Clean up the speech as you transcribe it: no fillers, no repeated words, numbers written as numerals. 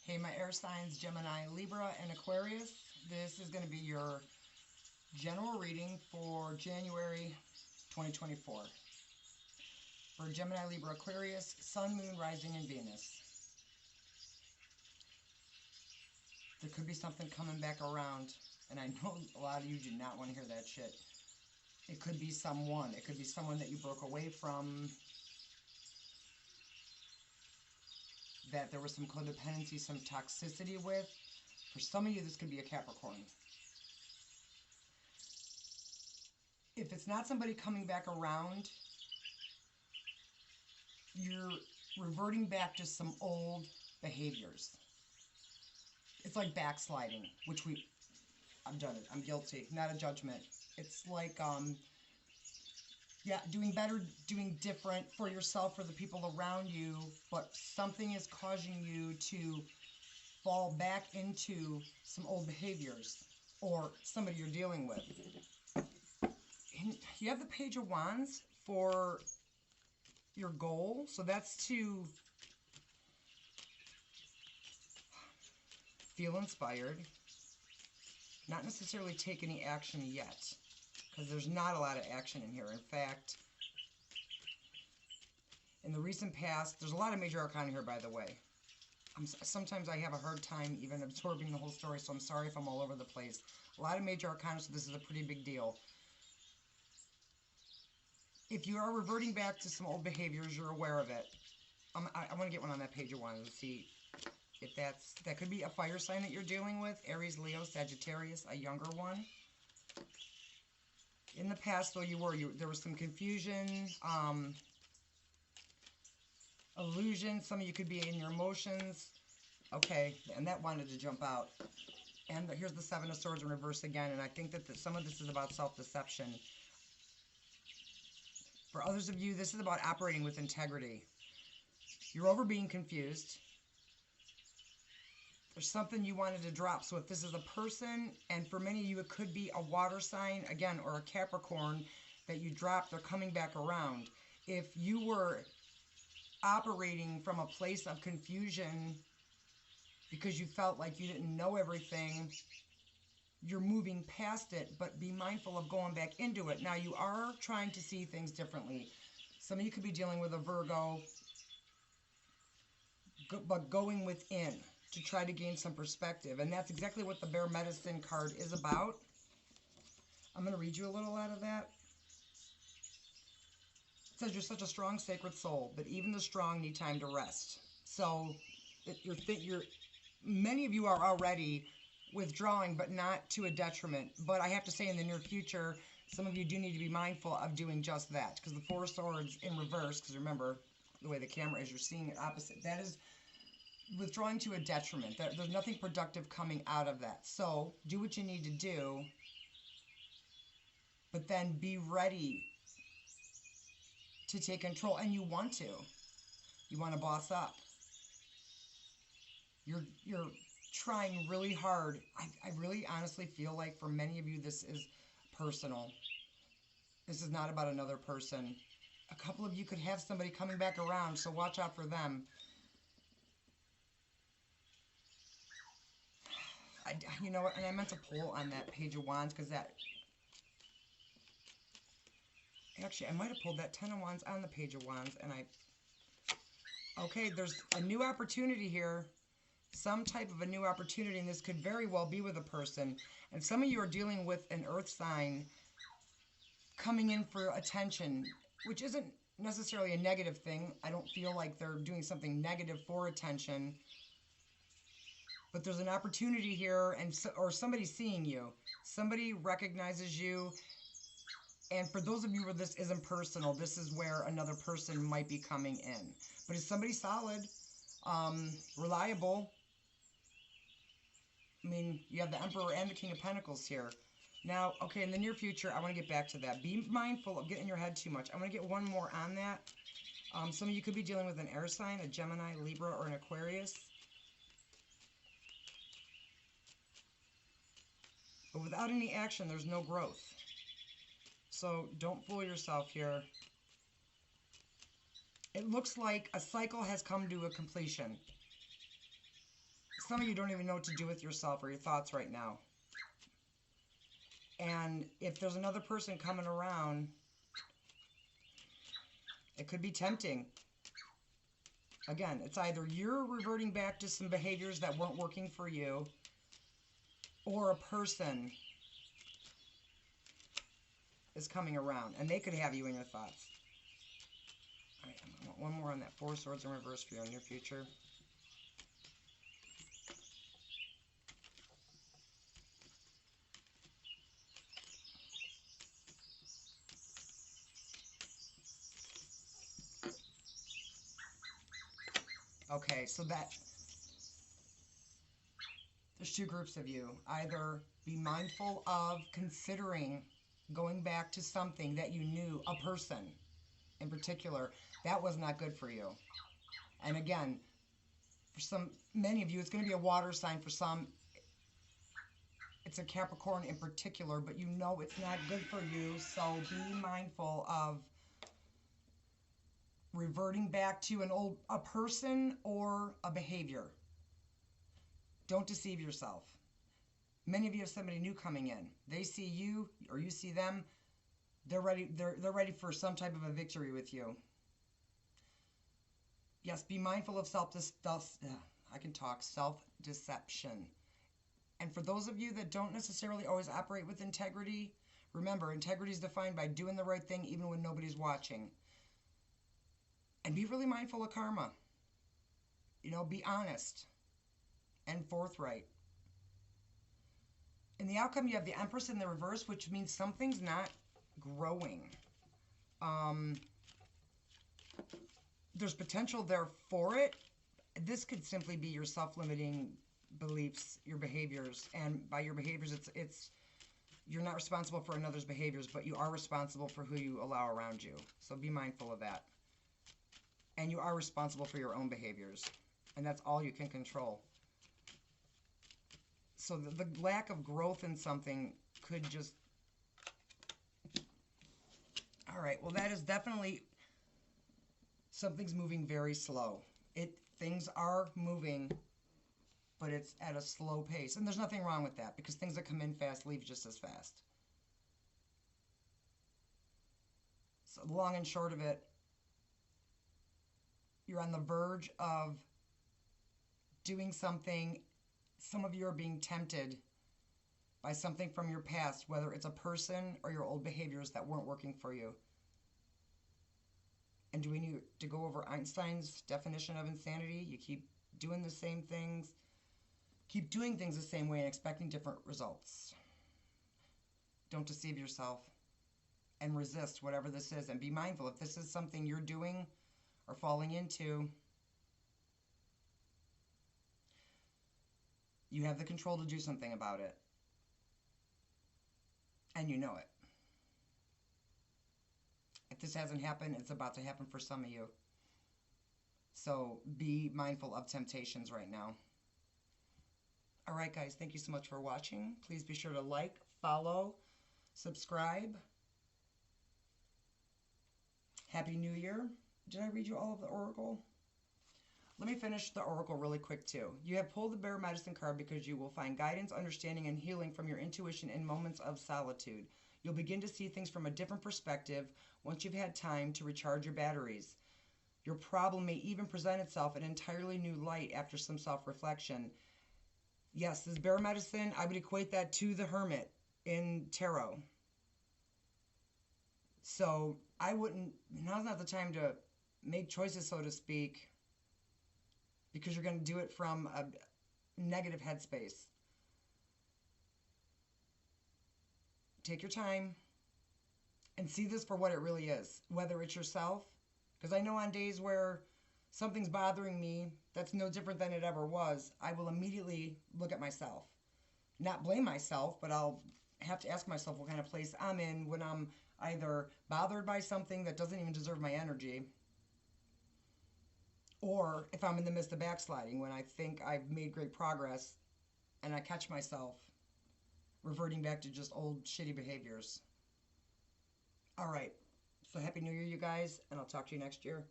Hey, my air signs, Gemini, Libra, and Aquarius. This is going to be your general reading for January 2024. For Gemini, Libra, Aquarius, Sun, Moon, Rising, and Venus. There could be something coming back around, and I know a lot of you do not want to hear that shit. It could be someone. It could be someone that you broke away from, that there was some codependency, some toxicity with. For some of you, this could be a Capricorn. If it's not somebody coming back around, you're reverting back to some old behaviors. It's like backsliding, which I've done it. I'm guilty. Not a judgment. It's like, yeah, doing better, doing different for yourself, for the people around you, but something is causing you to fall back into some old behaviors or somebody you're dealing with. And you have the Page of Wands for your goal, so that's to feel inspired, not necessarily take any action yet, because there's not a lot of action in here. In fact, in the recent past, there's a lot of major arcana here, by the way. Sometimes I have a hard time even absorbing the whole story, so I'm sorry if I'm all over the place. A lot of major arcana, so this is a pretty big deal. If you are reverting back to some old behaviors, you're aware of it. I want to get one on that Page of Wands and see if that could be a fire sign that you're dealing with. Aries, Leo, Sagittarius, a younger one. In the past, though, there was some confusion, illusion. Some of you could be in your emotions. Okay, and that wanted to jump out. And here's the Seven of Swords in reverse again, and I think that some of this is about self-deception. For others of you, this is about operating with integrity. You're over being confused. There's something you wanted to drop. So if this is a person, and for many of you, it could be a water sign, again, or a Capricorn that you dropped, they're coming back around. If you were operating from a place of confusion because you felt like you didn't know everything, you're moving past it, but be mindful of going back into it. Now, you are trying to see things differently. Some of you could be dealing with a Virgo, but going within to try to gain some perspective. And that's exactly what the Bear Medicine card is about. I'm going to read you a little out of that. It says, you're such a strong, sacred soul, but even the strong need time to rest. So many of you are already withdrawing, but not to a detriment. But I have to say, in the near future, some of you do need to be mindful of doing just that, because the Four of Swords in reverse, because remember, the way the camera is, you're seeing it opposite. That is withdrawing to a detriment. There's nothing productive coming out of that. So do what you need to do, but then be ready to take control. And you want to boss up. You're trying really hard. I really honestly feel like for many of you, this is personal. This is not about another person. A couple of you could have somebody coming back around, so watch out for them. You know what, and I meant to pull on that Page of Wands, because actually, I might have pulled that Ten of Wands on the Page of Wands, and okay, there's a new opportunity here. Some type of a new opportunity, and this could very well be with a person. And some of you are dealing with an earth sign coming in for attention, which isn't necessarily a negative thing. I don't feel like they're doing something negative for attention. But there's an opportunity here, or somebody's seeing you. Somebody recognizes you. And for those of you where this isn't personal, this is where another person might be coming in. But it's somebody solid, reliable. I mean, you have the Emperor and the King of Pentacles here. Now, okay, in the near future, I want to get back to that. Be mindful of getting in your head too much. I want to get one more on that. Some of you could be dealing with an air sign, a Gemini, Libra, or an Aquarius. But without any action, there's no growth. So don't fool yourself here. It looks like a cycle has come to a completion. some of you don't even know what to do with yourself or your thoughts right now. And if there's another person coming around, it could be tempting. Again, it's either you're reverting back to some behaviors that weren't working for you, or a person is coming around, and they could have you in your thoughts. All right, I want one more on that Four of Swords in reverse for you in your future. Okay, so there's two groups of you. Either be mindful of considering going back to something that you knew, a person in particular, that was not good for you. And again, for many of you, it's going to be a water sign. For some, it's a Capricorn in particular, but you know it's not good for you. So be mindful of reverting back to a person or a behavior. Don't deceive yourself. Many of you have somebody new coming in. They see you or you see them. They're ready. They're ready for some type of a victory with you. Yes, be mindful of self-deception. And for those of you that don't necessarily always operate with integrity, remember, integrity is defined by doing the right thing even when nobody's watching. And be really mindful of karma. You know, be honest and forthright. In the outcome, you have the Empress in the reverse, which means something's not growing. There's potential there for it. This could simply be your self-limiting beliefs, your behaviors. And by your behaviors, it's you're not responsible for another's behaviors, but you are responsible for who you allow around you. So be mindful of that. And you are responsible for your own behaviors. And that's all you can control. So the lack of growth in something could just... All right, well, that is definitely... Something's moving very slow. Things are moving, but it's at a slow pace. And there's nothing wrong with that, because things that come in fast leave just as fast. So long and short of it, you're on the verge of doing something. Some of you are being tempted by something from your past, whether it's a person or your old behaviors that weren't working for you. And do we need to go over Einstein's definition of insanity? You keep doing the same things, keep doing things the same way and expecting different results. Don't deceive yourself and resist whatever this is. And be mindful, if this is something you're doing or falling into, you have the control to do something about it. And you know it. If this hasn't happened, it's about to happen for some of you. So be mindful of temptations right now. All right, guys, thank you so much for watching. Please be sure to like, follow, subscribe. Happy New Year. Did I read you all of the Oracle? Let me finish the Oracle really quick, too. You have pulled the Bear Medicine card because you will find guidance, understanding, and healing from your intuition in moments of solitude. You'll begin to see things from a different perspective once you've had time to recharge your batteries. Your problem may even present itself in an entirely new light after some self-reflection. Yes, this Bear Medicine, I would equate that to the Hermit in Tarot. So now's not the time to make choices, so to speak, because you're going to do it from a negative headspace. Take your time and see this for what it really is, whether it's yourself. Because I know on days where something's bothering me that's no different than it ever was, I will immediately look at myself. Not blame myself, but I'll have to ask myself what kind of place I'm in when I'm either bothered by something that doesn't even deserve my energy, or if I'm in the midst of backsliding, when I think I've made great progress and I catch myself reverting back to just old shitty behaviors. All right. So Happy New Year, you guys, and I'll talk to you next year.